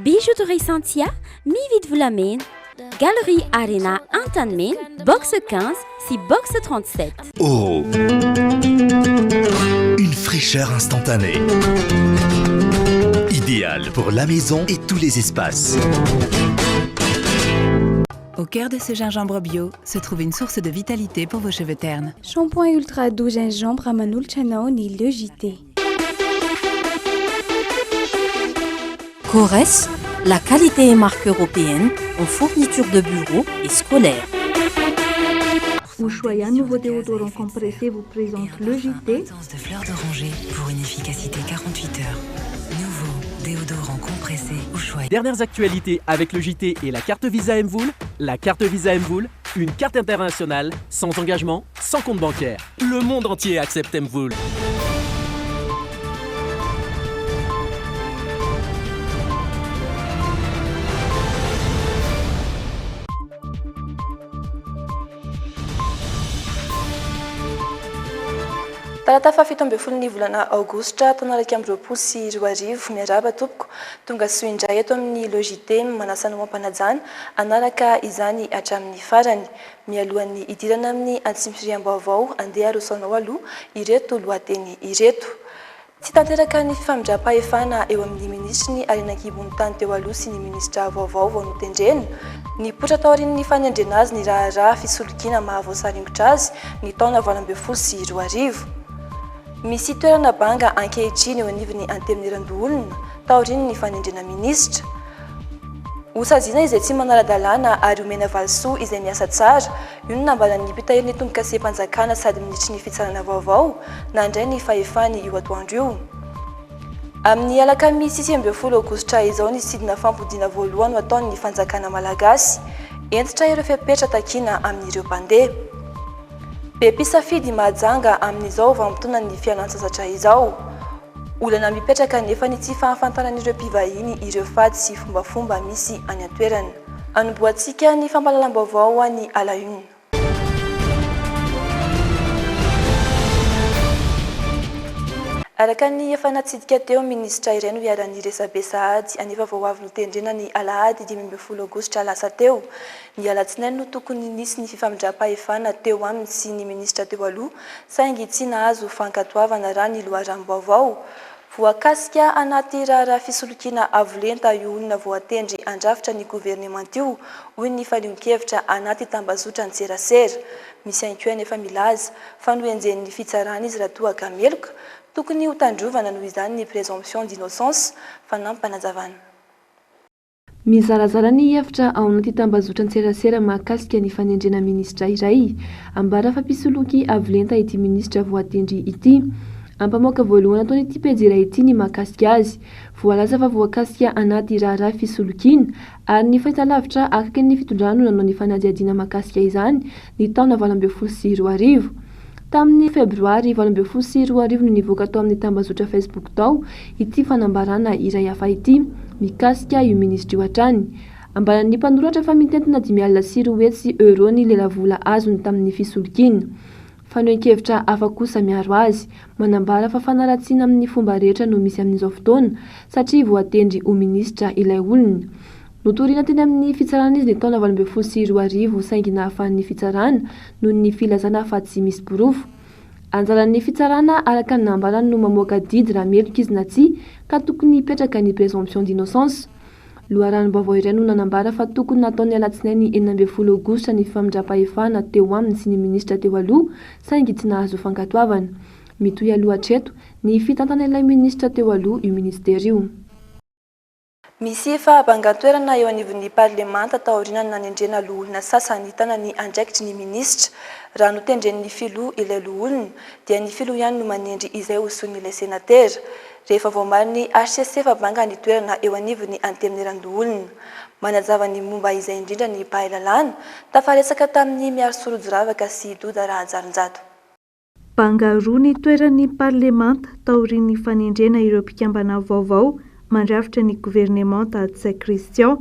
Bijouterie Santia, mividy volamena, Galerie Arena Antanimena, box 15, si box 37. Oh, une fraîcheur instantanée. Idéal pour la maison et tous les espaces. Au cœur de ce gingembre bio se trouve une source de vitalité pour vos cheveux ternes. Shampoing ultra doux gingembre Amanul Chanao ni le JT. Corès, la qualité et marque européenne en fourniture de bureaux et scolaires. Ushuaïa, nouveau déodorant compressé, vous présente le JT. Essence de fleurs d'oranger pour une efficacité 48 heures. Nouveau déodorant compressé Ushuaïa. Dernières actualités avec le JT et la carte Visa Mvoul. La carte Visa Mvoul, une carte internationale, sans engagement, sans compte bancaire. Le monde entier accepte Mvoul. Talata fafito amby folo ny volana aogositra taona iraika amby roapolo sy roa arivo miarahaba tompoko tonga soa indray eto amin'ny lojite manasa ny mampanajana anaraka izany hatramin'ny farany mialohan'ny idirana amin'ny antsimisiam-baovao andeha arosanao aloha ireto lohateny ireto. Tsy tanteraka ny fifamindram-pahefana eo amin'ny ministry ny arenakibon'ny tany teo aloha sy ny ministra vaovao vao notendrena. Ny potra tao aorian'ny fanendrena azy ny raharaha fisolokiana mahavoasaringotra azy ny taona valo amby folo sy roa arivo. Misy toerana banga ankehitriny eo anivon'ny antemneran-doolona taorian'ny fanendrena ministra. Hosazina izay tsy manara-dalàna ary omena valisoa izay miasa tsara, io no nambalan'ny mpitahiry ny tombokasem-panjakana sady minitry ny fitsarana vaovao nandray ny fahefany io atoandro io. Amin'ny alakamisy 9 aogositra izao ny sidina fampodiana voalohany no ataon'ny fanjakana malagasy, entitra ireo fepetra takiana amin'ireo mpandeha. Be mpisafidy mahajanga amin'izao vampitona ny fialan-tsasatra izao. Olana mipetraka nefa ny tsy fahafantaran'ireo mpivahiny ireo fady sy fombafomba misy any an-toerana. Anomboantsika ny fampalalam-baovao any Alaune. Araka ny efa natsidika teo ministra iray no hiaran'ny Resabe Sahady anefa vao avy notendrena ny Alahady 15 aogositra lasa teo. Ny alatsinainy no tokony nisy ny fifamindram-pahefana teo aminy sy ny ministra teo aloha saingy tsy nahazo fankatoavana raha ny loharam-baovao. Voakasika anaty raharaha fisolokiana avolenta io olona voatendry andrafitra ny gouvernement io hoy ny falion-kevitra anaty tambazotra an-tserasera. Misy ihany koa anefa milaza fa noenjen'ny fitsarana izy raha toa gameloka tokony ho tandrovana noho izany ny présomption d'innocence fanampanazavana. Mizarazara ny hevitra ao anaty tambazotra an-tserasera mahakasika ny fanendrena ministra iray ambara fampisoloky avolenta ity ministra voatendry ity. Ampamoaka voalohany ataony ity pejy iray ity ny mahakasika azy. Voalaza fa voakasika anaty raharaha fisolokiana ary ny fahitalavitra akaky ny fitondrano nanao ny fanadihadiana mahakasika izany ny taona 20 sy 2 arivo. Tamin'ny febroary 20 sy 2 arivo no nivoaka tao amin'ny tambazotra Facebook tao ity fanambarana iray hafa ity mikasika io ministra io hatrany. Ambaran'ny mpanoratra fa mitentina 5,4 euro ny lelavola azony tamin'ny fisolokiana. Fanoen-kevitra hafa kosa miaro azy manambara fa fanaratsiana amin'ny fomba rehetra no misy amin'izao fotoana satria voatendry ho ministra ilay olona. Notoriana teny amin'ny fitsarana izy ny taona 20 sy 2 arivo saingy nahafahan'ny fitsarana noho ny filazana fa tsy misy borofo. Anjaran'ny fitsarana araka ny nambarany no mamoaka didy raha meloka izy na tsy ka tokony hipetraka ny présomption d'innocence. Loharanom-baovao iray no nanambara fa tokony nataony alatsinainy 19 aogositra ny fifamindram-pahefana teo aminy sy ny ministra teo aloha saingy tsy nahazo fankatoavana. Mitohy aloha hatreto ny fitantana ilay ministra teo aloha io ministera io. Misy fahabangan-toerana eo anivon'ny parlemanta taorianany nanendrena loholona sasany tana ny andraikitry ny ministra. Raha notendren'ny filoha ilay loholona dia ny filoha ihany no manendry izay hosoan'ilay senatera. Rehefa vao mariny HCC fabanga ny toerana eo anivon'ny antemneran-doolona. Manazava ny momba izay indrindra ny mpahalalana tafaresaka tamin'ny miaro sorojoravaka sy doda rahajarinjato. Banga roa ny toeran'ny parlemanta taorian'ny fanendrena ireo mpikambana vaovao mandrafitra ny gouvernement Saint Christian.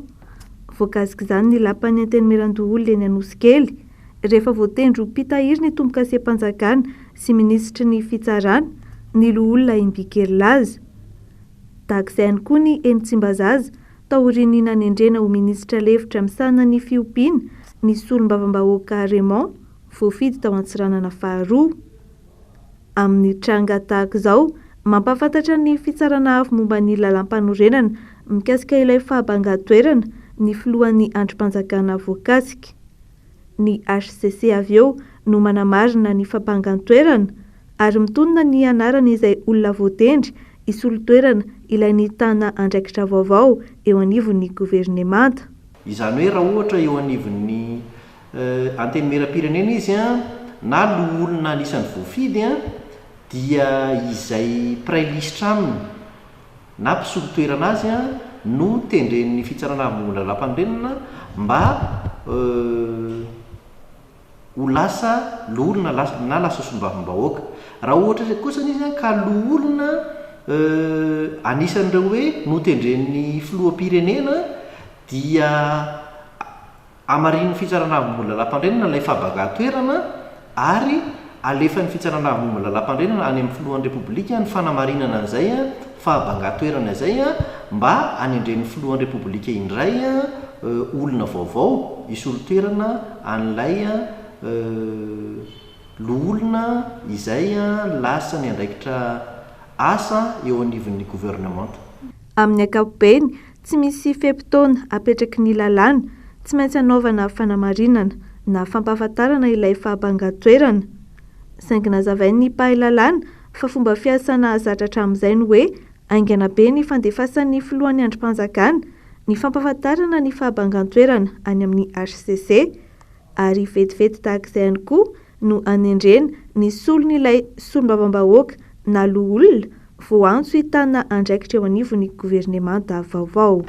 Voakasika izany ny lapan'ny antemneran-doolona eny Anosikely rehefa voatendry ho mpitahiry ny tombokasem-panjakana sy ministra ny fitsarana ny loholona Imbikery laza. Tahaka izay ihany koa ny eny Tsimbazaza taoriany nanendrena ho minisitra lefitra misahana ny fiompiana ny solombavam-bahoaka Raymond voafidy tao Antsiranana faharoa. Amin'ny tranga tahaka izao mampafantatra ny fitsarana avy momba ny lalam-panorenana mikasika ilay fahabanga-toerana ny filohan'ny andrim-panjakana voakasika. Ny HCC avy eo no manamarina ny fampangan-toerana ary mitonona ny anarana izay olona voatendry isolo-toerana ilain'ny tana andraikitra vaovao eo anivon'ny governemanta. Izany hoe raha ohatra eo anivon'ny anteny meram-pirenena izy na olona anisan'ny voafidy dia izay praillistra aminy na mpisolo-toerana azy no tendren'ny fitsarana avy momba lalam-panorenana mba ho lasa loolona na lasa solombavam-bahoaka. Raha ohatra kosa izy ka loolona anisan'ireo hoe notendren'ny filoham-pirenena dia amarin'ny fitsarana avy momba lalam-pandrenana ilay fahabanga-toerana ary alefan'ny fitsarana avy momba lalam-pandrenana any amin'ny filohan'ny repoblika ny fanamarinana an'izay fahabanga-toerana izay mba anendren'ny filohan'ny repoblika indray olona vaovao isolo-toerana an'ilay loolona izay lasa ny andraikitra asa eo anivon'ny gouvernemanta. Amin'ny ankapobeny tsy misy fepitaona apetraky ny lalàna, tsy maintsy anaovana fanamarinana na fampahafantarana ilay fahabanga-toerana. Saingy nazavain'ny mpahay lalàna fa fomba fiasana zatra hatramin'izay no hoe aingana be ny fandefasan'ny filohan'ny andrim-panjakana ny fampahafantarana ny fahabanga-toerana any amin'ny HCC ary vetivety tahak'izay ihany koa no anendrena ny solon'ilay solombavam-bahoaka na loolona vao antso hitana andraikitra eo anivon'ny governemanta vaovao.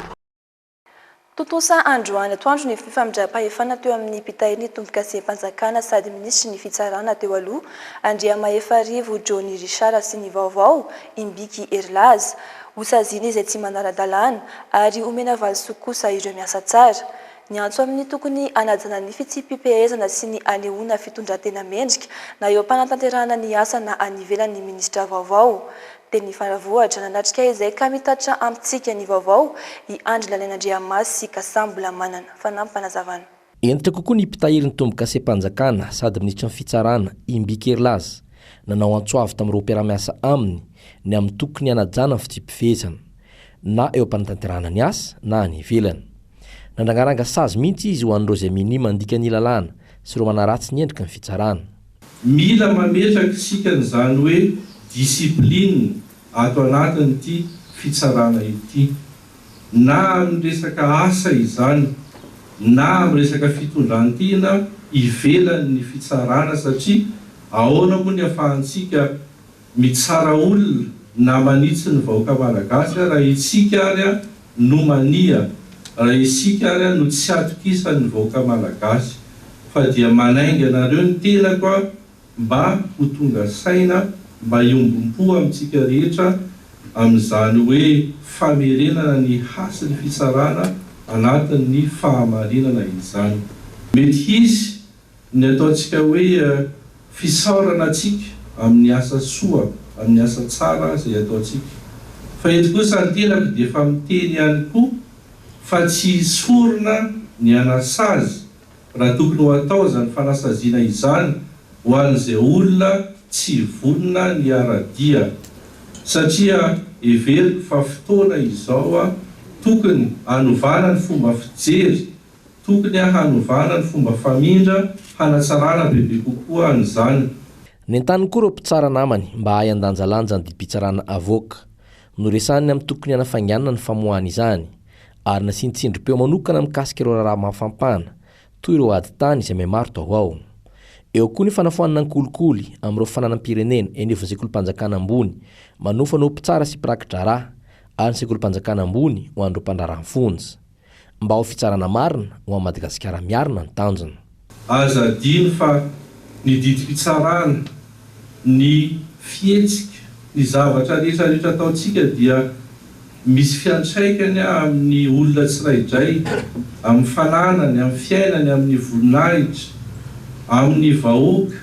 Totosa androany atoandro ny fifamindram-pahefana teo amin'ny mpitahiny tombokasem-panjakana sady minisitry ny fitsarana teo aloha Andriamahefarivo Johnny Richard sy ny vaovao Imbiki Erlaz hosazina izay tsy manara-dalàna ary omena valisokosa ireo miasa tsara. Ny antso amin'ny tokony anajana ny fitsipipehezana sy ny anehoana fitondran-tena mendrika na eo am-panatanterahana ny asa na anivelan'ny minisitra vaovao. Teny Faravohitra nanatrika izay ka mitatra amintsika ny vaovao i Andry Lalain'Andriamasy sy Kasambola manana fanampy fanazavana. Entitra kokoa ny mpitahiry ny tombokasem-panjakana sady ministra ny fitsarana Imbiki Erlaz nanao antsoavy tamin'ireo mpiara-miasa aminy ny amin'ny tokony anajana ny fitsipifehezana na eo am-panatanterahana ny asa na any ivelany. Nandrangaranga sazy mihitsy izy ho an'ireo izay mini mandika ny lalàna sy ireo manaratsy ny endrika ny fitsarana. Mila mametraka isika n'izany hoe disipline ato anatin'ity fitsarana ity, na amin'ny resaka asa izany na amin'ny resaka fitondran-tena ivelan'ny fitsarana satria ahoana moa ny ahafahantsika mitsara olona na manitsy ny vahoaka malagasy raha isika ary no mania, raha isika ary no tsy atokisa ny vahoaka malagasy, fa dia manainga anareo ny tenako mba ho tonga saina mba iombom-po amintsika rehetra amin'izany hoe famerenana ny hasiny fitsarana anatin'ny fahamarinana izany. Mety izy ny ataontsika hoe fisaorana atsika amin'ny asa soa, amin'ny asa tsara izay ataontsika. Fa eto kosa ny tenako dia efa miteny ihany koa fa tsy sorona ny anasazy raha tokony ho atao zany fanasaziana izany ho an'izay olona tsy vonona ny aradia, satria everiko fa fotoana izao tokony hanovana ny fomba fijery, tokony hanovana ny fomba famindra hanatsarana bebe kokoa an'izany. Nentany koa ireo mpitsara namany mba hay andanjalanja ny dipitsarana avoaka no resany amin'ny tokony hanafanganana ny famoahana izany ary nasintsindrim-peo manokana mikasika ireo raha mafampana toy ireo ady tany izay maro tao ao. Eo koa ny fanafoanana ny kolikoly amin'ireo fananam-pirenena eny evo ny sekolim-panjakana ambony manofa no mpitsara sy mpiraikitra raha ary ny sekolim-panjakana ambony ho an'ireo mpandrarany fonja mba ho fitsarana marina ho an'i Madagasikara miarina ny tanjona. Aza adino fa ny didi-pitsarana, ny fihetsika, ny zavatra rehetrarehetra ataontsika dia misy fiantraikany amin'ny olona tsiraidray, amin'ny fananany, amin'ny fiainany, amin'ny voninahitra, amin'ny vahoaka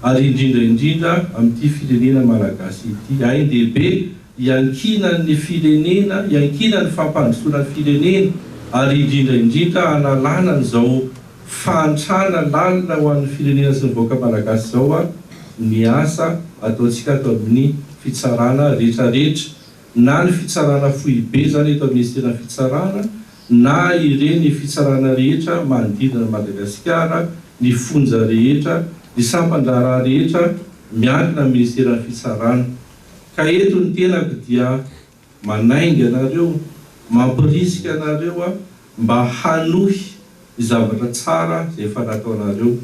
ary indrindra amin'ity firenena malagasy ity. Haindehibe iankinan'ny firenena, iankinan'ny fampandrosoana ny firenena, ary indrindra analana n'izao fahantrana lalina ho an'ny firenena sy ny vahoaka malagasy zao ny asa ataontsika ato amin'ny fitsarana rehetrarehetra, na ny fitsarana foibe zany eto amin'ny ministerina fitsarana, na ireny fitsarana rehetra manodidina Madagasikara, ny fonja rehetra, ny sampandrara rehetra miankina amin'ny ministerina fitsarana. Ka eto ny tenako dia manainga anareo, mampirisika anareo mba hanohy zavatra tsara izay efa nataonareo,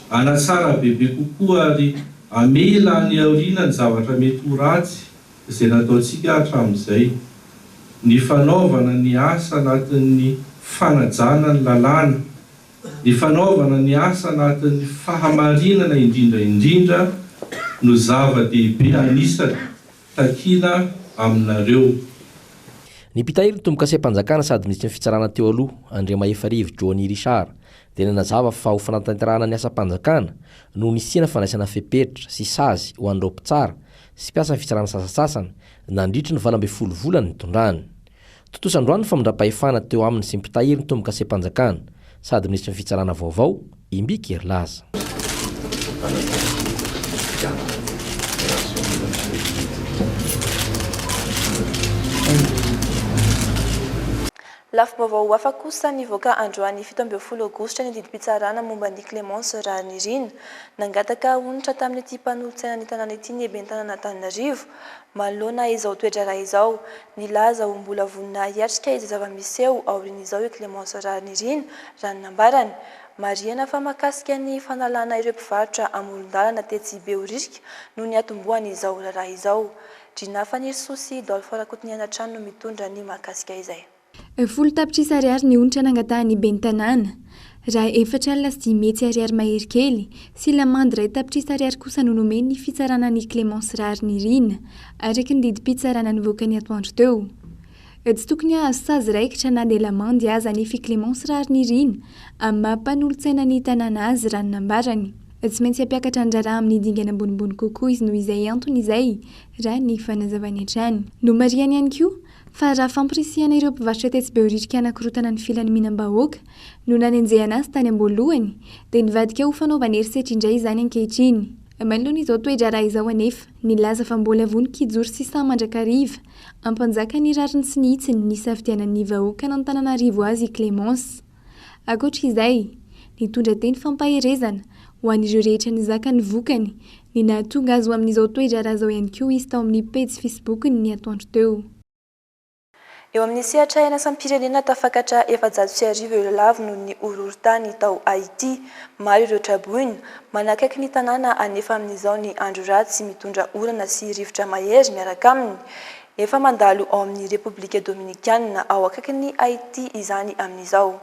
anatsara bebe kokoa ary amela ny aoriana ny zavatra mety ho ratsy izay nataontsika hatramin'izay. Ny fanaovana ny asa anatin'ny fanajana ny lalàna, ny fanaovana ny asa anatin'ny fahamarinana indrindra no zava-dehibe anisany takina aminareo. Ny mpitahiry ny tombo-kaseha-panjakana sady ministry ny fitsarana teo aloha Andriamaefarivo Johnny Richard dia nanazava fa ho fanatanterahana ny asa-panjakana no nisina fanaisana fepetra sy sazy ho an'ireo mpitsara sy mpiasa ny fitsarana sasasasany nandritry ny 12 volana nitondrany. Totosandroany ny famindram-pahefana teo aminy sy mpitahiry ny tombo-kaseha-panjakana sady ministry ny fitsarana vaovao Imbika Erilaza. Lafim-baovao hafa kosa nivoaka androany 17 aogositra ny didim-pitsarana momba ny Clémence Rarinirina nangataka onitra tamin'ity mpanolontsaina ny tanàna ity ny ebentanana Antananarivo manoloana izao toedrara izao. Nilaza ho mbola vonina hiatrika izay zava-miseho aorian'izao io Clémence Rarinirina raha ny nambarany. Mariana fa makasika ny fanalana ireo mpivarotra amolon-dalana tetsy Behoririka no ny atomboany izao raharaha izao. Drina Fanirisoa Dolfo Rakotiniana Trano no mitondra ny makasika izay. Folo tapitrisa ariary ny onitra nangatahany ben'ny tanàna, raha 4 alina sy 10 ariary mahery kely sy lamandy iray tapitrisa ariary kosa no nomeny ny fitsarana ny Clémence Rarinirina araky ny didim-pitsarana nivoaka ny atoandro teo. Tsy tokony azo sazy raikitra na dia lamandy aza ny Clémence Rarinirina amin'ny mampanolontsaina ny tanàna azy raha ny nambarany. Tsy maintsy hampiakatra andraraha amin'ny dingana ambonimbony kokoa izy noho izay antony izay raha ny fanazavany hatrany. No mariany ihany koa fa raha fampirisihana ireo mpivarotra tetsy Behoririka anankirotana ny filany minam-bahoaka no nanenjehana azy tany am-boalohany dia nivadika ho fanaovana erisetra indray izany ankehitriny. Manoloana izao toedrara izao anefa nilaza fa mbola vony kijoro sy sa mandrakariva ampanjaka ny rariny sy ny hitsiny ny safidianan'ny vahoaka n'Antananarivo azy Clémence. Ankoatra izay nitondra teny fampaherezana ho an'ireo rehetra nizaka ny vokany ny nahatonga azy ho amin'izao toedrara izao ihany koa izy tao amin'ny pejy Facebook-ny ny atoandro teo. Eo amin'ny sehatra iraisam-pirenena tafakatra 700 eo lavo noho ny horohorontany tao Haïti, maro ireo traboiny manakaiky ny tanàna anefa amin'izao ny andro ratsy mitondra orana sy rivotra mahery miaraka aminy. Efa mandalo ao amin'ny Repoblika Dominikana ao akaiky ny Haïti izany amin'izao.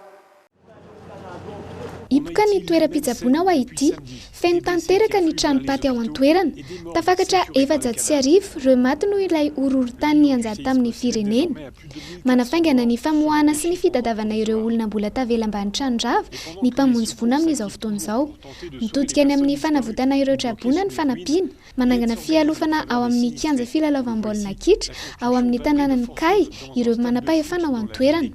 Ipoka ny toeram-pitsaboana ao Haïti, feno tanteraka ny tranopaty ao an-toerana, tafakatra 700 ireo maty noho ilay horohorontany nianjady tamin'ny firenena. Manafaingana ny famoahana sy ny fitadiavana ireo olona mbola tavela ambany tranondrava ny mpamonjy voina amin'izao fotoan'izao. Mitodika any amin'ny fanavotana ireo traboana ny fanampiana, manangana fialofana ao amin'ny kianja filalaovam-baolina kitra, ao amin'ny tanànan'ny Kay ireo manam-pahefana ao an-toerana.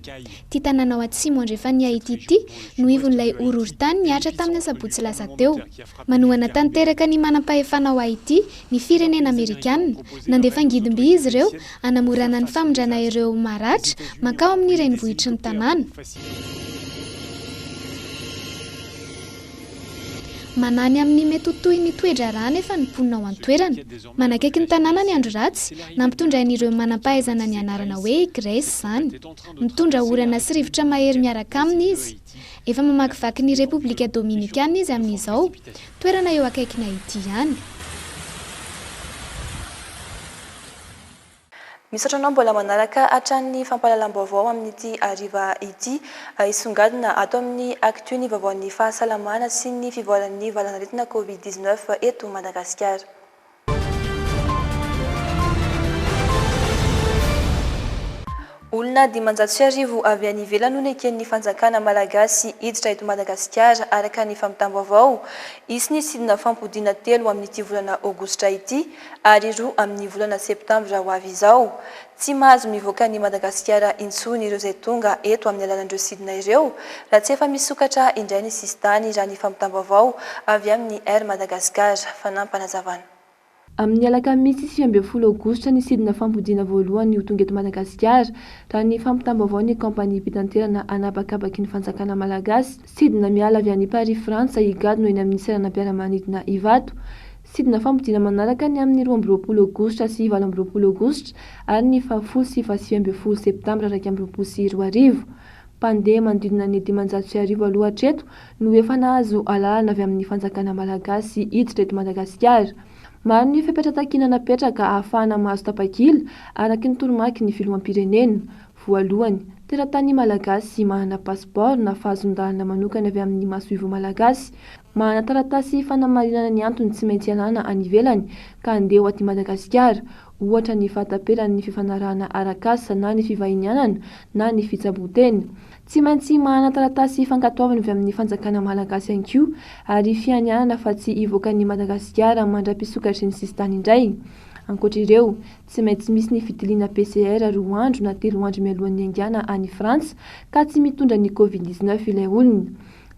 Ty tanàna ao atsimo andrefan'ny Haïti ity no ivon'ilay horohorontany niatra tamin'ny sabotsy lasa teo. Manohana tanteraka ny manam-pahefana ao Haïti ny firenena Amerikanina, nandefa angidim-by izy ireo anamorana ny famondrana ireo maratra mankao amin'ny renivohitry ny tanàna. Manany amin'ny mety toy ny toedrara nefa ny mponina ao an-toerana. Manakaiky ny tanàna ny andro ratsy, nampitondrain'ireo manam-pahaizana ny anarana hoe Grèce zany. Mitondra orana sy rivotra mahery miaraka aminy izy. Efa mamakivaky ny Repoblika Dominikana izy amin'izao, toerana eo akaiky ny Haïti ihany. Misotranao mbola manaraka hatrany fampahalalam-baovao amin'ity ariva ity isongadina ato amin'ny actu ny vaovaon'ny fahasalamana sy ny fivoaran'ny valanaretina Covid-19 eto Madagasikara. olona 500 avy any ivelany no neken'ny fanjakana malagasy hiditra eto Madagasikara araka ny fampitam-baovao. Isy ny sidina fampodiana 3 amin'ity volana aogositra ity ary 2 amin'ny volana septambra ho avy izao. Tsy mahazo mivoaka ny Madagasikara intsony ireo izay tonga eto amin'ny alalan'ireo sidina ireo raha tsy efa misokatra indray ny sistany raha ny fampitam-baovao avy amin'ny Air Madagascar. Fanampanazavana. Amin'ny alakamisy 20 aogositra ny sidina fampodiana voalohany ho tonga eto Madagasikara raha ny fampitam-baovao ny kompania pitanterana anabakabaky ny fanjakana malagasy. Sidina miala avy any Paris Frantsa higady noho eny amin'ny seranam-piaramanidina Ivato. Sidina fampodiana manaraka ny amin'ny 12 aogositra sy 14 aogositra ary ny 10 sy 20 septambra 2022. Pandeha manodidina ny 500 aloha hatreto no efa nahazo alalana avy amin'ny fanjakana malagasy hiditra eto Madagasikara. Maro ny fepetra-takiana napetraka ahafahana mahazo tapakila araky ny toromaky ny filoham-pirenena. Voalohany, teratany malagasy mahana pasiport na fahazon-dalana manokana avy amin'ny masoivo malagasy, mahana taratasy fanamarinana ny antony tsy maintsy alana any ivelany ka andeha ho aty Madagasikara, ohatra ny fahataperan'ny fifanarahana arak'asa na ny fivahinianana na ny fitsaboteny. Tsy maintsy mahana taratasy fankatoavana avy amin'ny fanjakana malagasy ihany koa ary fianianana fa tsy hivoakan'ny Madagasikara mandra-pisokatry ny sistany indray. Ankoatra ireo, tsy maintsy misy ny fitiliana PCR 2 andro na 3 andro mialohan'ny haingana any Frantsa ka tsy mitondra ny Covid-19 ilay olona.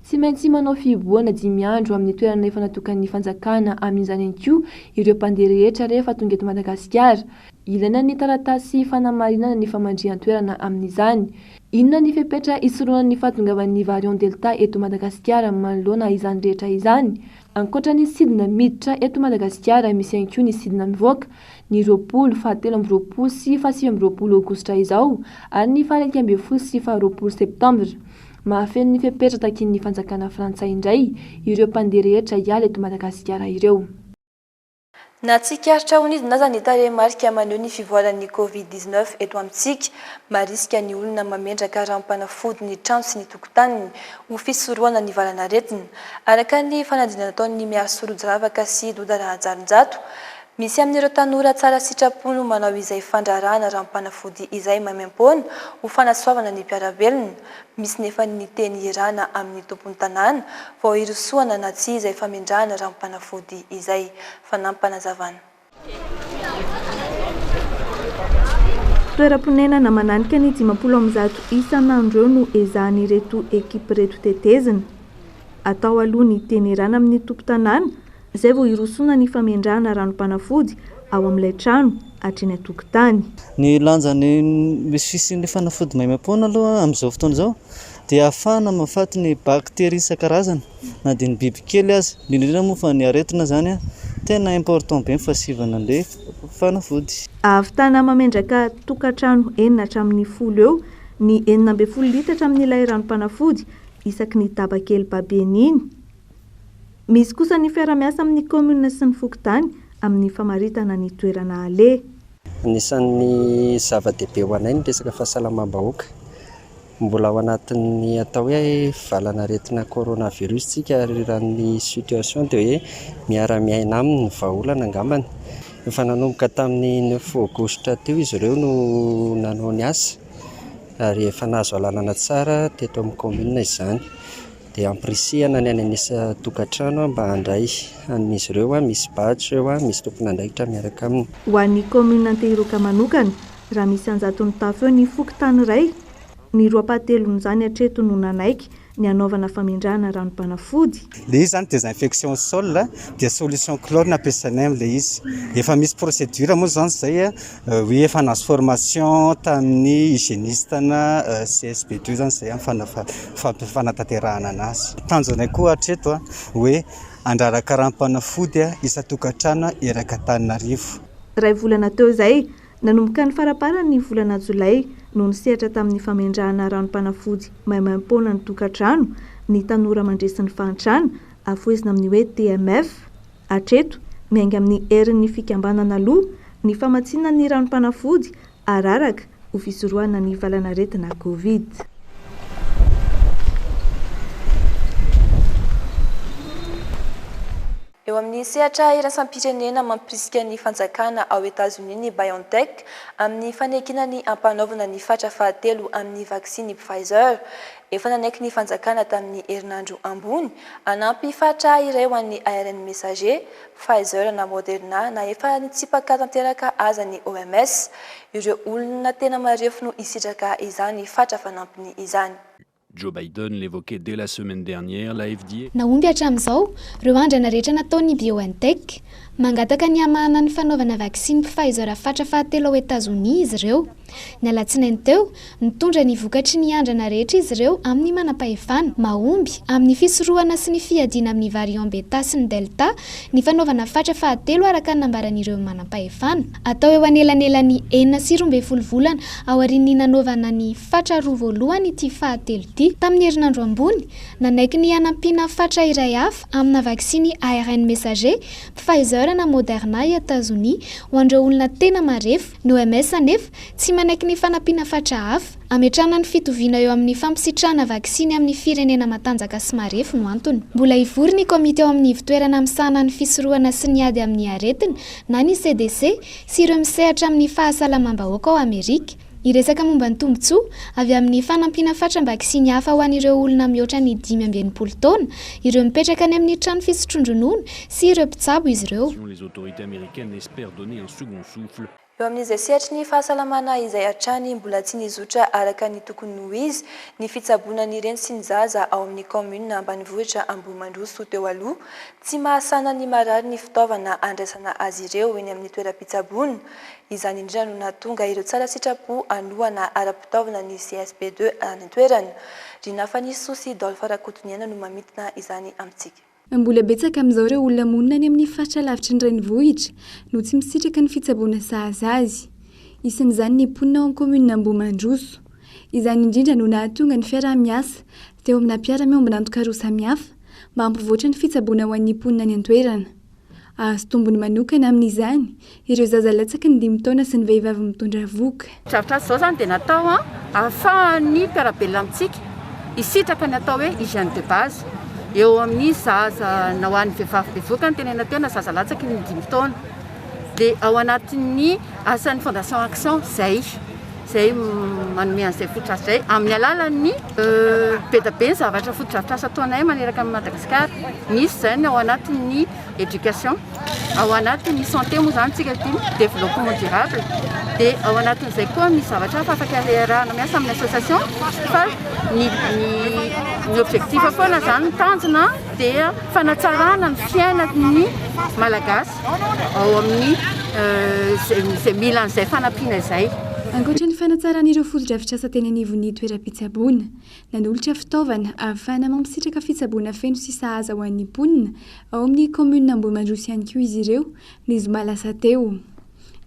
Tsy maintsy manao fiboana 5 andro amin'ny toerana efa natokan'ny fanjakana amin'izany ihany koa ireo mpandeha rehetra rehefa tonga eto Madagasikara. Ilaina ny taratasy fanamarinana ny famandrihan-toerana amin'izany. Inona ny fepetra isoroan'ny fahatongavan'ny variant Delta eto Madagasikara manoloana izany rehetra izany? Ankoatra ny sidina miditra eto Madagasikara, misy ihany koa ny sidina mivoaka ny 20, 17 sy 20 aogositra izao ary ny 20 sy 20 septambra. Mahafeno ny fepetra takin'ny fanjakana frantsay indray ireo mpandeha rehetra hiala eto Madagasikara ireo. Na tsikaritra honidina aza ny tarehimarika maneho ny fivoaran'ny Covid-19 eto amintsika, mariska ny olona mamendraka ranom-panafody ny trano sy ny tokotaniny ho fisorohana ny valanaretina. Araka ny fanadinana ataon'ny miasorojravaka sy dodara hajaronjato, misy amin'ireo tanora tsara sitrapono manao izay fandrarana ranom-panafody izay mamempoana ho fanasoavana ny mpiarabelona. Misy nefa ny teny irana amin'ny tompon'ny tanàna vao irosoana na tsy izay famindrana ranom-panafody izay. Fanampanazavana. Toeram-ponenana mananika ny 50 isan'andro no ezahan'ireto ekipa reto tetezina. Atao aloha ny teny irana amin'ny tompo-tanàna izay vao irosoana ny famindrana ranom-panafody ao amin'ilay trano hatreny an-tokotany. Ny lanjany misy fisin'ny fanafody maimam-poana aloha amin'izao fotoana izao dia ahafahana mahafaty ny bakteria isan-karazany na dia ny bibikely aza. Indrindra moa fa ny aretina zany tena important be ny fasivana an'ilay fanafody. Ahavitana mamendraka tokantrano 9 hatramin'ny 10 eo ny 9 litatra amin'ilay ranom-panafody isaky ny dabakely babeniny. Misy kosa ny fiara-miasa amin'ny komuna sy ny fokontany amin'ny famaritana ny toerana ale. Anisan'ny zava-dehibe ho anay ny resaka fahasalamam-bahoaka. Mbola ao anatin'ny atao hoe valanaretina coronavirus tsika ary raha ny situation dia hoe miara-miaina aminy ny vahaolana angambany. Efa nanomboka tamin'ny 9 aogositra teo izy ireo no nanao ny asa ary efa nahazo alalana tsara teto amin'ny komuna izany. Dia ampirisihana ny ananisa tokantrano mba handray amin'izy ireo misy badge eo misy tompon'andraikitra miaraka aminy. Ho an'ny komuna Antehiroka manokana raha misy anjatony tafo eo ny fokontany iray, ny 2-telon'izany hatreto no nanaiky ny anaovana famindrana ranom-panafody. Ilay izy zany désinfection sol dia solution chlore nampiasanay amin'ilay izy. Efa misy procédure moa zany izay hoe efa nahazo formation tamin'ny hygiéniste na CSP2 zany izay fanatanterahana anazy. Tanjonay koa hatreto hoe andraraka ranom-panafody isa-tokantrano eraka Antananarivo. Ray volana teo izay nanomboka ny faraparany volana Jolay no nisehatra tamin'ny famindrana ranom-panafody maimam-poana ny tokantrano ny tanora mandresin'ny fahantrana afoizina amin'ny hoe TMF. Hatreto miainga amin'ny herin'ny fikambanana aloha ny famatsiana ny ranom-panafody araraka ho fisorohana ny valanaretina Covid. eo amin'ny sehatra iraisam-pirenena mampirisika ny fanjakana ao États-Unis ny BioNTech amin'ny fanekina ny ampanaovana ny fatra fahatelo amin'ny vaksiny Pfizer. Efa nanaiky ny fanjakana tamin'ny herinandro ambony anampy fatra iray ho an'ny ARN messager, Pfizer na Moderna na efa nitsipaka tanteraka aza ny OMS. Ireo olona tena marefo no isitraka izany fatra fanampiny izany. Joe Biden l'évoquait dès la semaine dernière, la FDA. Naomby hatramin'izao ireo andrana rehetra nataony BioNTech mangataka ny hamahana ny fanaovana vaksiny Pfizer fatra fahatelo ao États-Unis izy ireo. Ny alatsinainy teo nitondra ny vokatry ny andrana rehetra izy ireo amin'ny manam-pahefana mahomby amin'ny fisorohana sy ny fiadiana amin'ny variant beta sy ny delta ny fanaovana fatra fahatelo araka ny nambaran'ireo manam-pahefana. Atao eo anelanelany 4 volana ao aorian'ny nanaovana ny fatra roa voalohany ity fahatelo ity. Tamin'ny herinandro ambony nanaiky ny hanampiana fatra iray hafa amina vaksiny ARN messager Pfizer na Moderna i États-Unis ho an'ireo olona tena marefo. Ny OMS anefa tsy manaiky ny fanampiana fatra hafa ametrahana ny fitoviana eo amin'ny fampisitrahana vaksiny amin'ny firenena matanjaka sy marefo no antony. Mbola ivory ny komite ao amin'ny ivitoerana misahana ny fisorohana sy ny ady amin'ny aretina na ny CDC sy ireo misehatra amin'ny fahasalamam-bahoaka ao Amerika. Iresaka momba ny tombotsoa avy amin'ny fanampiana fatra vaksiny hafa ho an'ireo olona mihoatra ny 5 taona, ireo mipetraka any amin'ny trano fisotrondronoana sy ireo mpitsabo izy ireo. Les autorités américaines espèrent donner un second souffle. Eo amin'izay sehatry ny fahasalamana izay hatrany mbola tsy nizotra araka ny tokony ho izy ny fitsaboana ny reny sy ny zaza ao amin'ny commune ambanivohitra Ambohimandroso teo aloha tsy mahasana ny marary ny fitaovana andraisana azy ireo eny amin'ny toeram-pitsaboana. Izany indrindra no nahatonga ireo tsara sitrapo alohana ara-pitaovana ny CSP2 any an-toerana. Rina Fanisosy Dolpha Rakotoniana no mamitina izany amintsika. Mbola betsaka amin'izao ireo olona monina any amin'ny faritra lavitry ny renivohitra no tsy misitraka ny fitsaboana sahaza azy. Isan'izany ny mponina ao amin'ny commune Ambohimandroso. Izany indrindra no nahatonga ny fiarah-miasa teo amina mpiara-miombina antoka roa samihafa mba hampivoatra ny fitsaboana ho an'ny mponina any an-toerana. Azo tombony manokana amin'izany ireo zaza latsaka ny 5 taona sy ny vehivavy mitondra voka. Trafitra zao zany dia natao ahafahan'ny mpiarabelona amintsika isitraka ny atao hoe hygiène de base. Eo amin'ny zaza na ho an'ny vehivavy bevoka ny tenena teo na zaza latsaka ny 5 taona. Dia ao anatin'ny asan'ny Fondation Action zay manome an'izay fototrasa zay amin'ny alalan'ny be da be ny zavatra fotodrafitrasa ataonay maneraka amin'ny Madagasikara. Misy zany ao anatin'ny éducation, ao anatin'ny santé moa zany tsika ity développement durable, dia ao anatin'izay koa misy zavatra hafa afaka arahana miasa amin'ny association fa ny objectif foana zany tanjona dia fanatsarana ny fiainan'ny malagasy ao amin'ny izay mila an'izay fanampiana izay. Ankoatra ny fanatsaran'ireo fotodrafitrasa teny anivon'ny toeram-pitsaboana, nanolotra fitaovana ahafahana mampisitraka fitsaboana feno sy sahaza ho an'ny mponina ao amin'ny commune Ambohimandroso ihany koa izy ireo ny zoma lasa teo.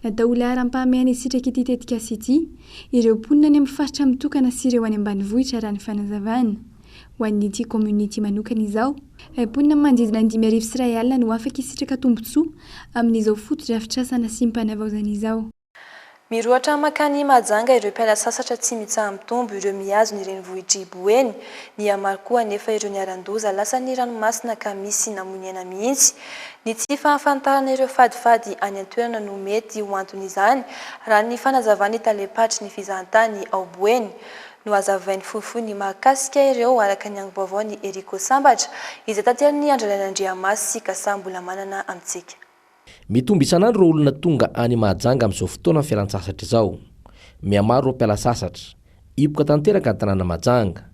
Natao laharam-pahamehana isitraka ity tetika sy ity ireo mponina any amin'ny faritra mitokana sy ireo any ambanivohitra raha ny fanazavana. Ho an'ity commune ity manokana izao, mponina manodidina ny 5,000 sy 1,000 alina no afaka isitraka tombotsoa amin'izao fotodrafitrasa sy mpanavaozana izao. Miroatra makany Mahajanga ireo mpiala sasatra tsy mitsaha mitombo ireo mihazo ny renivohitra Iboeny. Ny amaro koa anefa ireo niaran-doza lasa ny ranomasina ka misy namonena mihitsy. Ny tsy fahafantarana ireo fadifady any an-toerana no mety ho anton'izany raha ny fanazavany talepatry ny fizahantany ao Boeny. No azavain'ny fohifohy ny mahakasika ireo araka ny angom-baovao ny Eriko Sambatra izay tanterany Andrianandriamasy sy Kasambola manana amintsika. Mitombo isan'andro ireo olona tonga any Mahajanga amin'izao fotoana ny fialan-tsasatra izao. Mihamaro ireo mpiala sasatra, ipoka tanteraka ny tanàna Mahajanga.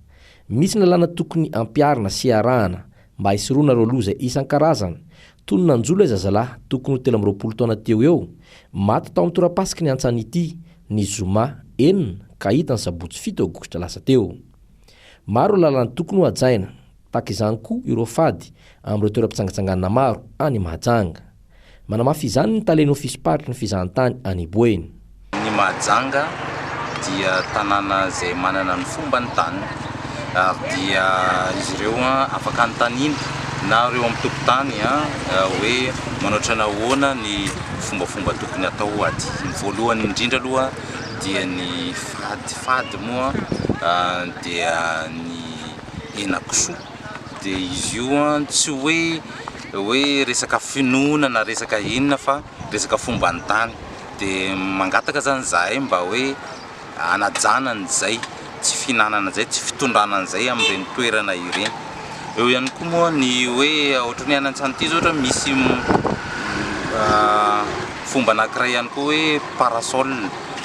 Misy lalàna tokony ampiarina sy arahana mba hisoroana ireo loza isan-karazany toy ny nanjola zazalahy tokony ho 20 taona teo eo maty tao amin'ny tora-pasika ny antsany ity ny zoma 4 ka hita ny sabotsy 7 aogositra lasa teo. Maro lalàna tokony ho hajaina tahaka izany koa ireo fady amin'ireo toeram-pitsangatsanganana maro any Mahajanga. Manamafy izany ny taleny ofisiparitry ny fizahantany any Boeny. Ny Mahajanga dia tanàna izay manana ny fomba ny tany ary dia izy ireo afaka anontaniana na ireo amin'ny tompon-tany hoe manoatra nahoana ny fombafomba tokony atao aty. Ny voalohany indrindra aloha dia ny fadifady moa dia ny henakisoa dia izy io tsy hoe hoe resaka finoana resaka inona fa resaka fomba ny tany dia mangataka zany zahay mba hoe anajanan'izay tsy finanana zay tsy fitondranan'izay amin'ireny toerana ireny. Eo ihany koa moa ny hoe ohatrany any ty zao ohatra misy fomba anankiray ihany koa hoe parasol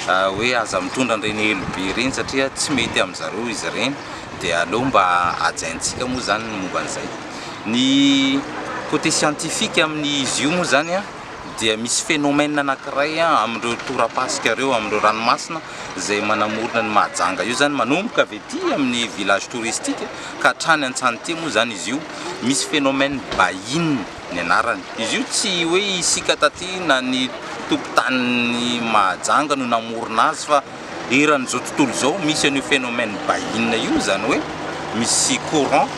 hoe aza mitondra an'ireny elobe ireny satria tsy mety amin'zareo izy ireny dia aleo mba ajaintsika moa zany momba an'izay. Ny côté scientifique amin'izy io moa zany dia misy phénomène anankiray amin'ireo torapasika ireo amin'ireo ranomasina zay manamorona ny mahajanga io zany manomboka avy ety amin'ny village touristique ka hatrany Antsanité moa zany izy io misy phénomène bahine ny anarany. Izy io tsy hoe isika taty na ny tompon-tany mahajanga no namorona azy fa eran'izao tontolo zao misy an'io phénomène bahine io zany hoe misy courant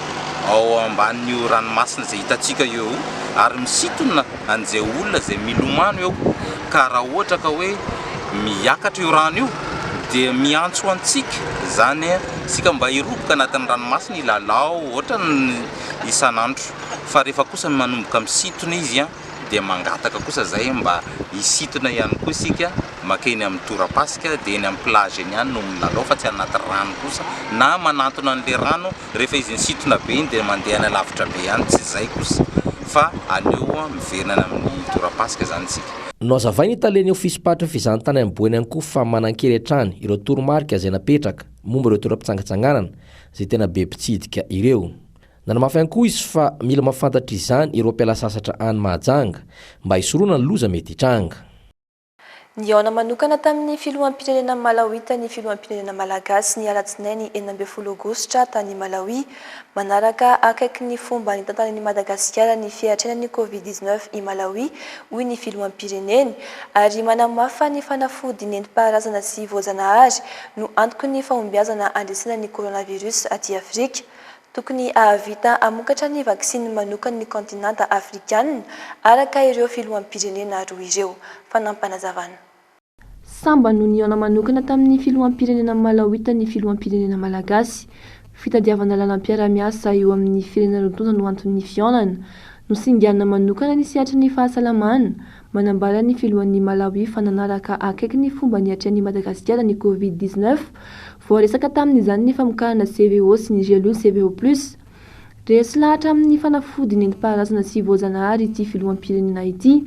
ao ambanin'io ranomasina zay hitantsika eo ary misintona an'izay olona zay milomano eo ka raha ohatra ka hoe miakatra io rano io dia miantso antsika zany sika mba hiroboka anatin'ny ranomasina ilalao ohatra ny isan'andro fa rehefa kosa manomboka misintona izy dia mangataka kosa zay mba hisintona ihany koa isika makeny amin'ny torapasika dia eny amin'ny plage eny ihany no milalao fa tsy anaty rano kosa na manantona an'ilay rano rehefa izy nisintona be iny dia mandeha any lavitra be ihany tsy zay kosa fa aleo miverina amin'ny torapasika zany isika. No azavainy italeny ofisym-patra fizahantany amboeny ihany koa fa manan-kery hatrany ireo toromarika zay napetraka momba ireo toeram-pitsangatsanganana zay tena be mpitsidika ireo. Nanamafy ihany koa izy fa mila mahafantatra izany ireo mpiala sasatra any Mahajanga mba hisoroana ny loza mety hitranga. Niaona manokana tamin'ny filoham-pirenena Malawi tany filoham-pirenena Malagasy ny alatsinainy 12 Aogositra tany Malawi manaraka akaiky ny fomba nitantanan'i Madagasikara ny fiatrenan'ny Covid-19 i Malawi hoy ny filoham-pireneny ary manamafy ny fanafody nentim-paharazana sy voajanahary no antoky ny fahombiazana andresana ny coronavirus aty Afrika. Tokony ahavita amokatra ny vaksiny manokana ny kontinanta afrikanina araka ireo filoham-pirenena roa ireo. Fanampanazavana. Samba no niaona manokana tamin'ny filoham-pirenena Malawi tany filoham-pirenena Malagasy. Fitadiavana lalam-piara-miasa eo amin'ny firenena roa no antony fiaonana. No singiana manokana ny siatra ny fahasalamana. Manambara ny filohan'ny Malawi fa nanaraka akaiky ny fomba niatrehan'i Madagasikara ny Covid-19. Voaresaka tamin'izany ny famokarana CVO sy ny gelo CVO+. Resy lahatra amin'ny fanafody nentim-paharazana sy voajanahary ity filoham-pirenena ity.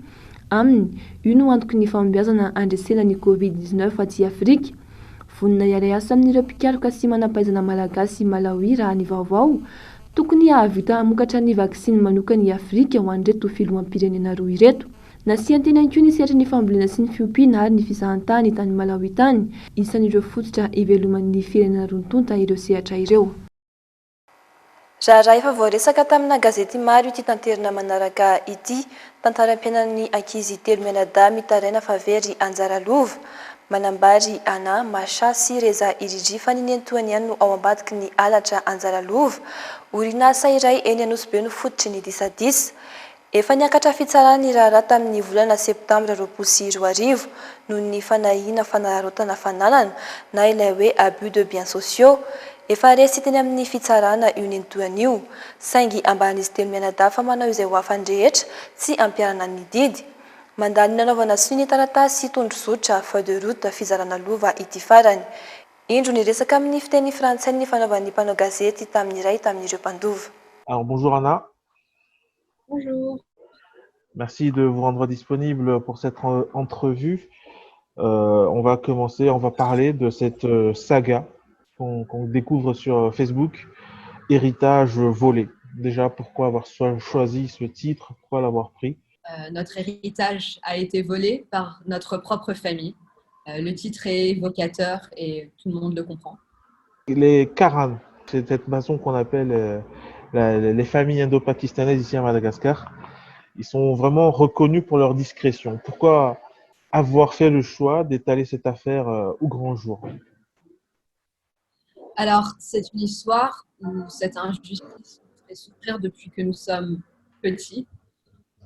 Aminy, io no antoky ny fahombiazana andresena ny Covid-19 aty Afrika. Vonina iray asa amin'ireo mpikaroka sy manampaizana malagasy Malawi raha ny vaovao. Tokony ahavita amokatra ny vaksiny manokana i Afrika ho an'ireto filoham-pirenena roa ireto. Nasiantena ihany koa ny sehatra ny fambolena sy ny fiompiana ary ny fisahantany tany Malawi tany, isan'ireo fototra iveloman'ny firenena rontonta ireo sehatra ireo. Raha efa voaresaka tamina gazety maro ity tanterana manaraka ity, tantaram-piainan'ny ankizy 3 mianadahy mitaraina favery Anjaralova, manambary ana Masha sy Reza Iridry fa ninentoany ihany no ao ambadiky ny alatra Anjaralova, orinasa iray eny Anosy no fototry ny disadisa. Efa niakatra fitsarana ny raharaha tamin'ny volana septambra 2020 noho ny fanahina fanararotana fananana na ilay hoe abus de biens sociaux. Efa resy teny amin'ny fitsarana io nentoany io, saingy amban'izy 3 mianadahy fa manao izay ho afandrehetra tsy ampiarana ny didy. Mandany nanaovana siny taratasy tondrozotra feuille de route fizarana lova ity farany. Indro ny resaka amin'ny fiteny frantsay ny fanaovan'ny mpanao gazety tamin'ny iray tamin'ireo mpandova. Alors bonjour Anna. Bonjour. Merci de vous rendre disponible pour cette entrevue. On va commencer, on va parler de cette saga qu'on découvre sur Facebook, Héritage volé. Déjà, pourquoi avoir choisi ce titre? Pourquoi l'avoir pris? Notre héritage a été volé par notre propre famille. Le titre est évocateur et tout le monde le comprend. Les Karan, c'est cette maçon qu'on appelle les familles indo-pakistanaises ici à Madagascar. Ils sont vraiment reconnus pour leur discrétion. Pourquoi avoir fait le choix d'étaler cette affaire au grand jour? Alors, c'est une histoire où cette injustice nous fait souffrir depuis que nous sommes petits.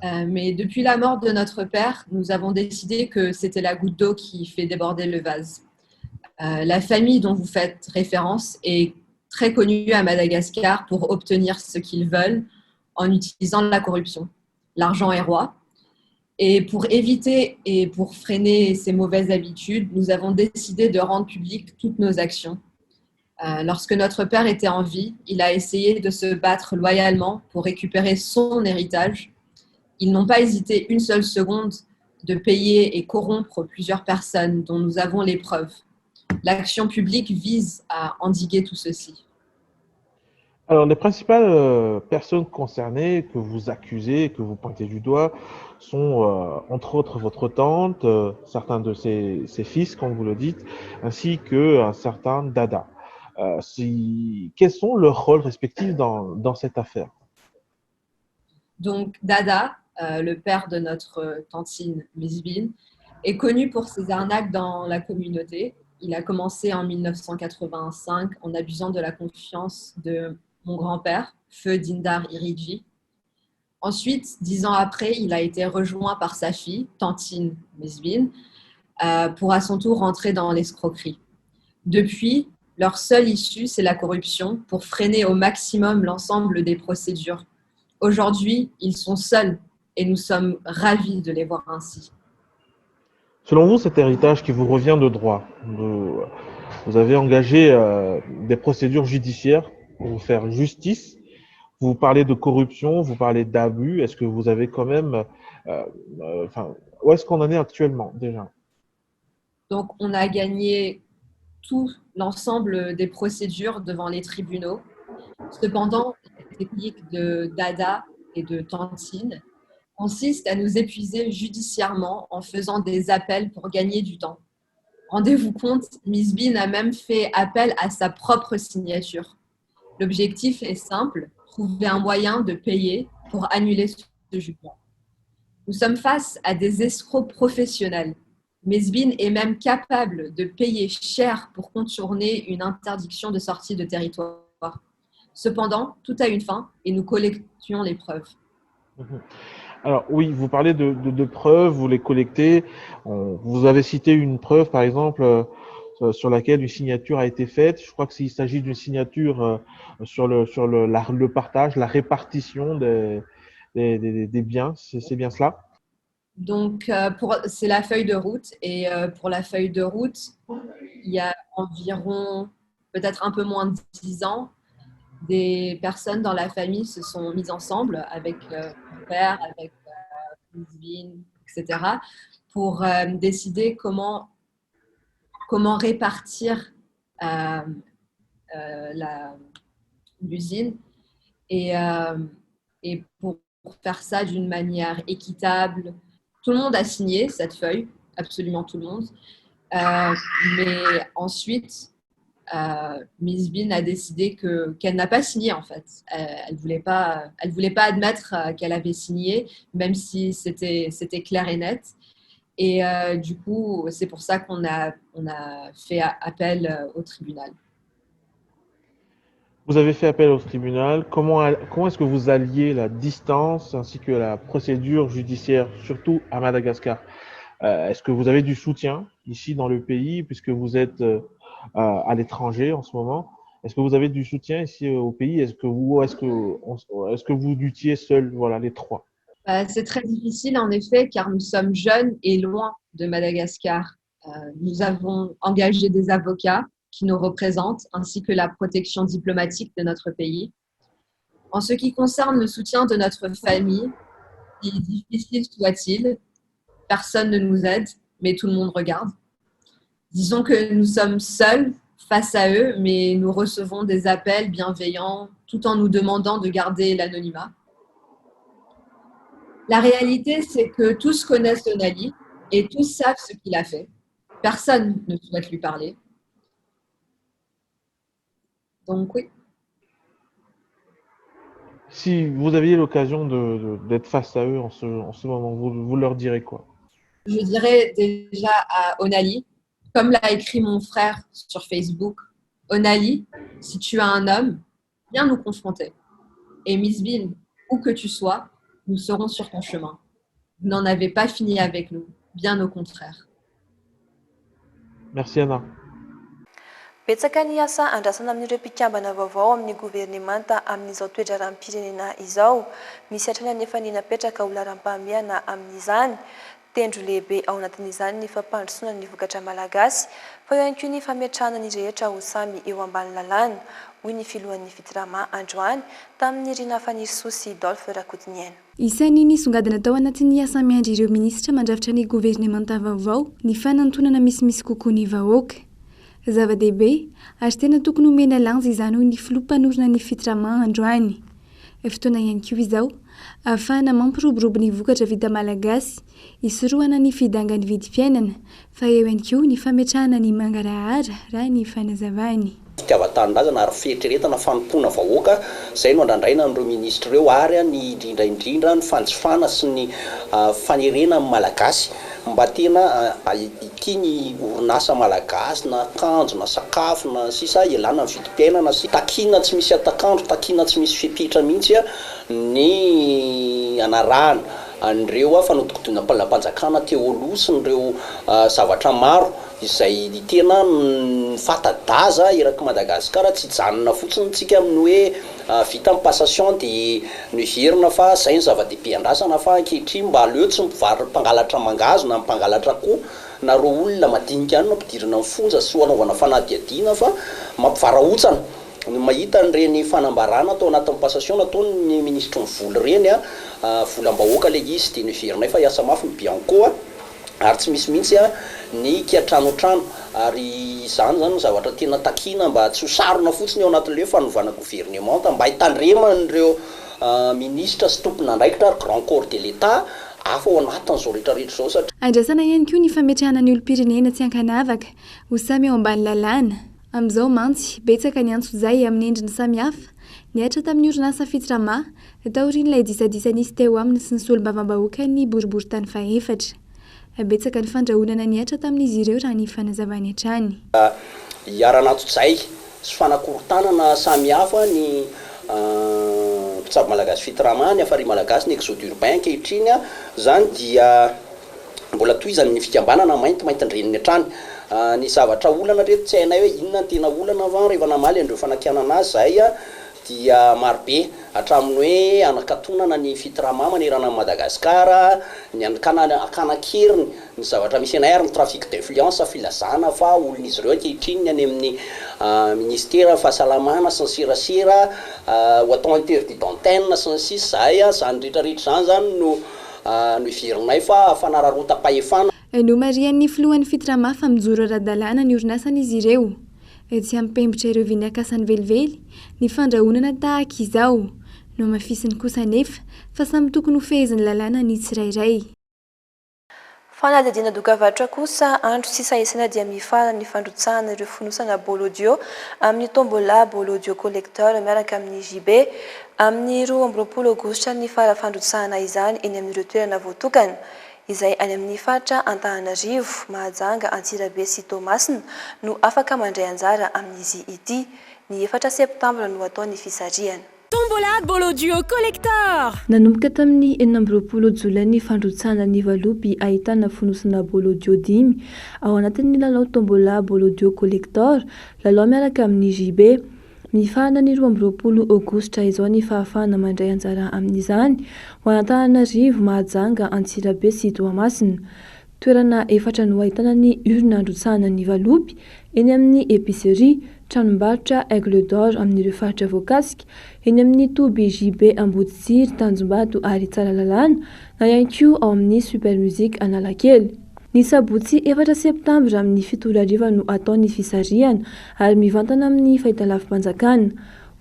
Mais depuis la mort de notre père, nous avons décidé que c'était la goutte d'eau qui fait déborder le vase. La famille dont vous faites référence est très connue à Madagascar pour obtenir ce qu'ils veulent en utilisant la corruption. l'argent est roi. Et pour éviter et pour freiner ces mauvaises habitudes, nous avons décidé de rendre publiques toutes nos actions. Lorsque notre père était en vie, il a essayé de se battre loyalement pour récupérer son héritage. Ils n'ont pas hésité une seule seconde de payer et corrompre plusieurs personnes dont nous avons les preuves. L'action publique vise à endiguer tout ceci. Alors, les principales personnes concernées que vous accusez, que vous pointez du doigt, sont entre autres votre tante, certains de ses fils, comme vous le dites, ainsi qu'un certain Dada. Quels sont leurs rôles respectifs dans cette affaire? Donc, Dada, le père de notre tantine Misbin, est connu pour ses arnaques dans la communauté. Il a commencé en 1985 en abusant de la confiance de mon grand-père, Feu Dindar Iriji. Ensuite, 10 ans après, il a été rejoint par sa fille, Tantine Misbin, pour à son tour rentrer dans l'escroquerie. Depuis, leur seule issue, c'est la corruption pour freiner au maximum l'ensemble des procédures. Aujourd'hui, ils sont seuls et nous sommes ravis de les voir ainsi. Selon vous, cet héritage qui vous revient de droit, vous avez engagé des procédures judiciaires pour vous faire justice. Vous parlez de corruption, vous parlez d'abus. Est-ce que vous avez quand même... où est-ce qu'on en est actuellement déjà? Donc, on a gagné tout l'ensemble des procédures devant les tribunaux. Cependant, la technique de Dada et de Tantine consiste à nous épuiser judiciairement en faisant des appels pour gagner du temps. Rendez-vous compte, Misbin a même fait appel à sa propre signature. L'objectif est simple, trouver un moyen de payer pour annuler ce jugement. Nous sommes face à des escrocs professionnels. Misbin est même capable de payer cher pour contourner une interdiction de sortie de territoire. Cependant, tout a une fin et nous collections les preuves. Alors oui, vous parlez de preuves, vous les collectez. Vous avez cité une preuve, par exemple, sur laquelle une signature a été faite. Je crois qu'il s'agit d'une signature sur le partage, la répartition des biens. C'est bien cela? Donc, c'est la feuille de route. Et pour la feuille de route, il y a environ, peut-être un peu moins de 10 ans, des personnes dans la famille se sont mises ensemble avec mon père, avec Misbin, etc., pour décider comment répartir l'usine et pour faire ça d'une manière équitable. Tout le monde a signé cette feuille, absolument tout le monde. Mais ensuite, Misbin a décidé qu'elle n'a pas signé en fait. Elle voulait pas admettre qu'elle avait signé, même si c'était clair et net. Et du coup, c'est pour ça qu'on a fait appel au tribunal. Vous avez fait appel au tribunal. Comment est-ce que vous alliez la distance ainsi que la procédure judiciaire, surtout à Madagascar? Est-ce que vous avez du soutien ici dans le pays, puisque vous êtes à l'étranger en ce moment? Est-ce que vous avez du soutien ici au pays? Est-ce que vous luttiez seul, voilà, les trois? C'est très difficile en effet, car nous sommes jeunes et loin de Madagascar. Nous avons engagé des avocats qui nous représentent, ainsi que la protection diplomatique de notre pays. En ce qui concerne le soutien de notre famille, si difficile soit-il, personne ne nous aide, mais tout le monde regarde. Disons que nous sommes seuls face à eux, mais nous recevons des appels bienveillants tout en nous demandant de garder l'anonymat. La réalité, c'est que tous connaissent Onali et tous savent ce qu'il a fait. Personne ne souhaite lui parler. Donc oui. Si vous aviez l'occasion d'être face à eux en ce moment, vous leur direz quoi? Je dirais déjà à Onali, comme l'a écrit mon frère sur Facebook, Onali, si tu as un homme, viens nous confronter. Et Misbin, où que tu sois, nous serons sur ton chemin. Vous n'en avez pas fini avec nous, bien au contraire. Merci Anna. Betsaka ny asa andrasana amin'ireo mpikambana vaovao amin'ny gouvernemanta amin'izao toedraram-pirenena izao. Misy hatrany anefa ny napetraka ho laram-pahamehana amin'izany. Tendro lehibe ao anatin'izany ny fampandrosoana ny vokatra malagasy, fa eo ihany koa ny fametrahana ny rehetra ho samy eo ambany lalàna, hoy ny filohan'ny fitirama androany tamin'ny rina fanirisoa sy Dolphe Rakotiniana. Isan'ny nisongadina tao anatin'ny asa miandry ireo minisitra mandrafitra ny gouvernemanta vaovao ny fanantonana misimisy kokoa ny vahoaka. Zava-dehibe ary tena tokony homena lanja izany hoy ny filompanorina ny fitirama androany. Fotoana ihany koa izao ahafahana mampiroborobo ny vokatra vita malagasy, isorohana ny fidangan'ny vidim-piainana, fa eo ihany koa ny fametrahana ny mangarahara raha ny fanazavany. Fitiavan-tanindrazana ary fieritreretana fanompoana vahoaka, izay no andrandraina n'ireo minisitra ireo ary ny indrindraindrindra ny fanjifana sy ny fanerena malagasy mba tena ity ny orinasa malagasy na kanjo na sakafo na sisa ialana amin'ny vidim-piainana sy takina tsy misy atakandro, takina tsy misy fipitra mihitsy ny anarahana an'ireo fanodikotonam-panjakana teo aloha sy n'ireo zavatra maro izay tena fata-daza eraky Madagasikara, tsy janona fotsiny tsika amin'ny hoe vita amin'ny passation dia noherina fa izay ny zava-dehibe andrasana fa ankehitriny mba aleo tsy mpangalatra mangazo na mpangalatra koa na reo olona madinika any no ampidirana amin'ny fonja sy hanaovana fanadihadiana fa mampivarahontsana. Mahita n'ireny fanambarana atao anatin'ny passation nataony ministra ny voly ireny volam-bahoaka ilay izy dia noherina fa hiasa mafy ny bianco ary tsy misy mihitsy ny kiatranotrano ary izany zany zavatra tena takina mba tsy hosarona fotsiny ao anatin'ireo fanovana gouvernemanta mba hitandraman'ireo ministra sy tompon'andraikitra ary grand corps de l'État afa ao anatin'izao rehetrarehetra izao satria andrasana ihany koa ny fametrahana ny olo-pirenena tsy ankanavaka ho samy eo ambany lalàna. Amin'izao mantsy betsaka ny antso izay amin'ny endriny samihafa niatra tamin'ny orinasa fitirama taorian'ilay disadisa teo aminy sy ny solombavam-bahoaka ny boribory tany fahefatra. Betsaka ny fandrahonana niatra tamin'izy ireo raha ny fanazavany hatrany. Iara-nato izay sy fanakorontanana samihafa ny mpitsabo malagasy fitirama ny afary malagasy ny exode urbain ankehitriny zany dia mbola tohizany ny fikambanana maintimainty-ndreniny hatrany. Ny zavatra olana reto tsy hainay hoe inona ny tena olana va rehefa namaly andreo fanakianana azy zay dia marobe hatramin'ny hoe anakatonana ny fitirama manerana ny Madagasikara, ny ankanakeriny ny zavatra misy anay ary ny trafic d'influence filazana fa olon'izy ireo ankehitriny any amin'ny ministera fahasalamana sy ny serasera ho atao interdit d'antenne sy ny sisa zay zany rehetrarehetra zany zany no iverinay fa fanararota-pahefana. No marian'ny filohan'ny fitirama fa mijoro ara-dalàna ny orinasan'izy ireo. Tsy hampembotra ireo vinakasany velively ny fandrahonana tahaka izao no mafisiny kosa nefa fa samy tokony ho feheziny lalàna ny tsirairay. Fanadihadiana dokavatra kosa andro sy sahisana dia mifana ny fandrotsahana ireo fonosana bolo audio amin'ny tombola bolo audio collecteur miaraka amin'ny JB amin'ny 12 aogositra ny farafandrotsahana izany eny amin'ireo toerana voatokana izay any amin'ny faritra Antananarivo, Mahajanga, Antsirabe sy Toamasina no afaka mandray anjara amin'izy ity. Ny 4 septambra no ataony fisarihana. Tombola bolo audio collecteur. Nanomboka tamin'ny 20 jolainy fandrotsahana ny valopy ahitana fonosana bolo audio 10 ao anatin'ny lalao tombola bolo audio collecteur, lalao miaraka amin'ny JB. Mifana ny 12 aogositra izao ny fahafahana mandray anjara amin'izany ho Antananarivo, Mahajanga, Antsirabe sy Toamasina. Toerana 4 no ahitana ny urina androtsahana ny valopy eny amin'ny épicerie, tranombarotra Aigle d'Or amin'ireo faritra voakasika, eny amin'ny toby JB Amboditsiry, Tanjombato ary Tsaralalàna, na ihany koa ao amin'ny Super Musique Analakely. Ny sabotsy 4 septambra amin'ny 7 no ataony fisarihana ary mivantana amin'ny fahitalavim-panjakana.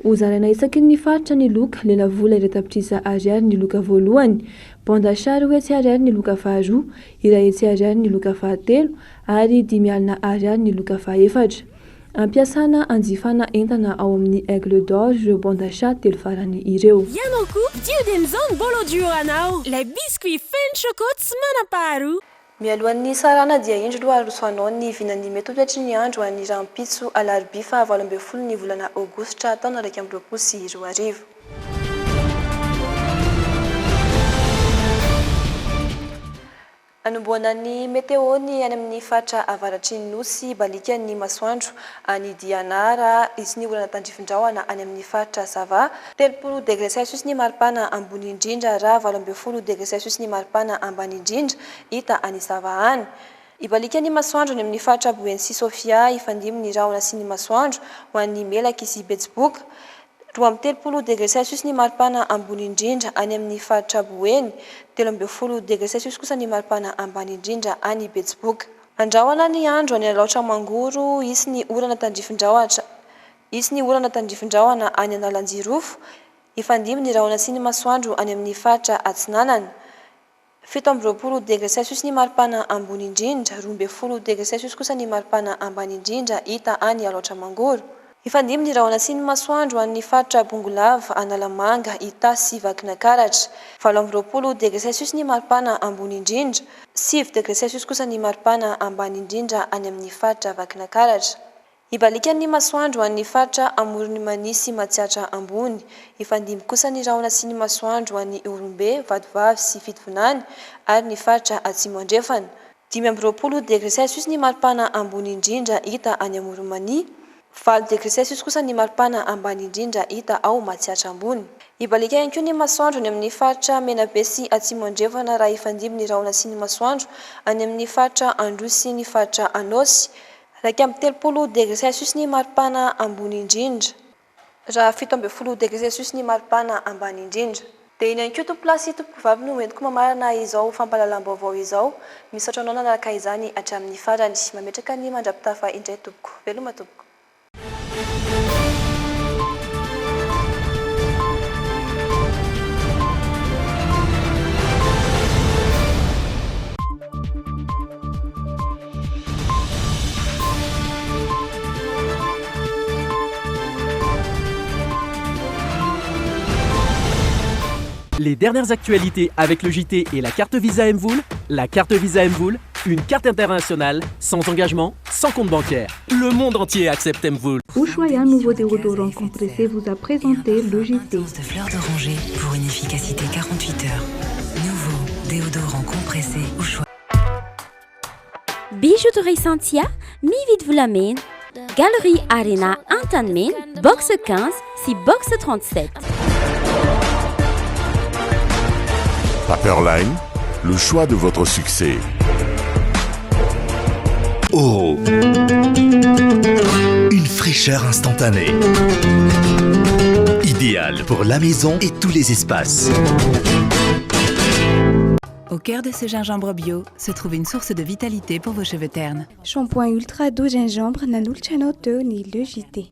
Hozaraina isaky ny faritra ny loka, Lelavola Iretapitrisa ariary ny loka voalohany, Bandachary Hetsy ariary ny loka faharoa, Irahetsy ariary ny loka fahatelo ary Dimialina ariary ny loka fahefatra. Ampiasana anjifana entana ao amin'ny Aigle d'Or ireo Bandachat telo farany ireo. Yanoko, diodemzon bolo audio anao, les biscuits fin choco tsy manam-paharoa. Mialohan'ny sarana dia indro aloha arosoanao ny vinany mety toetry ny andro any rampitso alarobia fa 18 ny volana aogositra taona 2024. Anomboana ny meteo ny any amin'ny faritra avaratry ny nosy balika ny masoandro any Dianara izy ny orana tandrifindrahona any amin'ny faritra Sava 30 degré Celsius ny maripana ambony indrindra raha 20 degré Celsius ny maripana ambany indrindra hita any Sava any. Ibalika ny masoandro ny amin'ny faritra Buensi Sofia ifandimby ny rahona sy ny masoandro ho an'ny Melaky sy Betsiboka 30 degré Celsius ny maripana ambony indrindra any amin'ny faritra Boeny 30 degré Celsius kosa ny maripana ambany indrindra any Betsiboka. Andrahona ny andro any Alaotra Mangoro isy ny orana tandrifindrahona any Analanjirofo ifandimby ny rahona sy ny masoandro any amin'ny faritra Atsinanana 17 degré Celsius ny maripana ambony indrindra 12 degré Celsius kosa ny maripana ambany indrindra hita any Alaotra Mangoro. Ifandimby ny rahona sy ny masoandro any faritra Bongolava Analamanga hita sy Vakinakaratra 20 degré Celsius ny maripana ambony indrindra 7 degré Celsius kosa ny maripana ambany indrindra any amin'ny faritra Vakinakaratra. Ibalika ny masoandro any faritra Amorony Manisy Matsiatra ambony ifandimby kosa ny rahona sy ny masoandro any Orombe Vadivavy sy Fitovonany ary ny faritra Atsimo Andrefana 20 degré Celsius ny maripana ambony indrindra hita any Amoromani 20 degré Celsius kosa ny maripana ambany indrindra hita ao Matsiatra ambony. Ibalika ihany koa ny masoandro ny amin'ny faritra Menabe sy Atsimo Andrefana raha ifandimby ny rahona sy ny masoandro any amin'ny faritra Androsy sy ny faritra Anosy 30 degré Celsius ny maripana ambony indrindra raha 17 degré Celsius ny maripana ambany indrindra. Dia iny ihany koa tompolasy tompovavy no entiko mamarana izao fampahalalam-baovao izao misaotra anao nanaraka izany hatramin'ny farany mametraka ny mandrapitafa indray tompoko. Veloma tompoko. Les dernières actualités avec le JT et la carte Visa Mvoul. La carte Visa Mvoul, une carte internationale, sans engagement, sans compte bancaire. Le monde entier accepte Mvoul. Ushuaïa, nouveau déodorant compressé, vous a présenté le JT. De fleurs d'oranger pour une efficacité 48 heures. Nouveau déodorant compressé Ushuaïa. Bijouterie Santia, mi-vite Vulamen, Galerie Arena Antanmen, box 15, si box 37. Paperline, le choix de votre succès. Oh, une fraîcheur instantanée. Idéal pour la maison et tous les espaces. Au cœur de ce gingembre bio se trouve une source de vitalité pour vos cheveux ternes. Shampoing ultra doux gingembre nanulchanoto ni le JT.